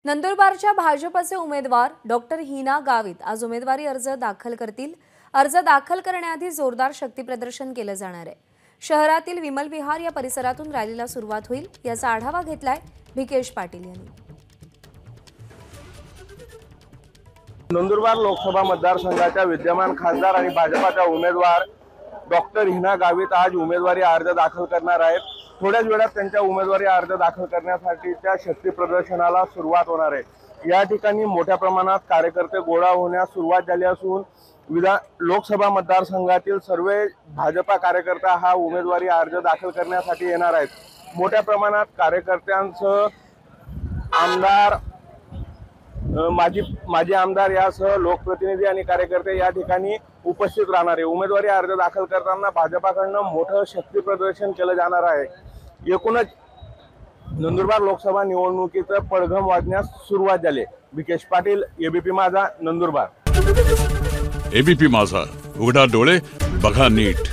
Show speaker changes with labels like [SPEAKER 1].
[SPEAKER 1] नंदुरबारच्या भाजपचे उमेदवार डॉक्टर हिना गावित आज उमेदवारी अर्ज दाखल करतील। अर्ज दाखल करण्याआधी जोरदार शक्तीप्रदर्शन केलं जाणार आहे। शहरातील विमल विहार या परिसरातून रॅलीला सुरुवात होईल, याचा आढावा घेतलाय भिकेश पाटील यांनी।
[SPEAKER 2] नंदुरबार लोकसभा मतदारसंघाच्या विद्यमान खासदार आणि भाजपाच्या उमेदवार डॉक्टर हिना गावित आज उमेदवारी अर्ज दाखल करणार आहेत। थोड्याच वेळात त्यांच्या उमेदवारी अर्ज दाखल करण्यासाठीच्या शक्ती प्रदर्शनाला सुरुवात होणार आहे। या ठिकाणी मोठ्या प्रमाणात कार्यकर्ते गोळा होण्यास सुरुवात झाली असून लोकसभा मतदारसंघातील सर्व भाजपा कार्यकर्ता हा उमेदवारी अर्ज दाखल करण्यासाठी येणार आहेत। मोठ्या प्रमाणात कार्यकर्त्यांसह आमदार माजी आमदार यासह लोकप्रतिनिधी आणि कार्यकर्ते या ठिकाणी उपस्थित राहणार आहे। उमेदवारी अर्ज दाखल करताना भाजपाकडून मोठं शक्ती प्रदर्शन केलं जाणार आहे। एकूणच नंदुरबार लोकसभा निवडणुकीचं पडघम वाजण्यास सुरुवात झाली। भिकेश पाटील, एबीपी माझा, नंदुरबार।
[SPEAKER 3] एबीपी माझा, उघडा डोळे बघा नीट।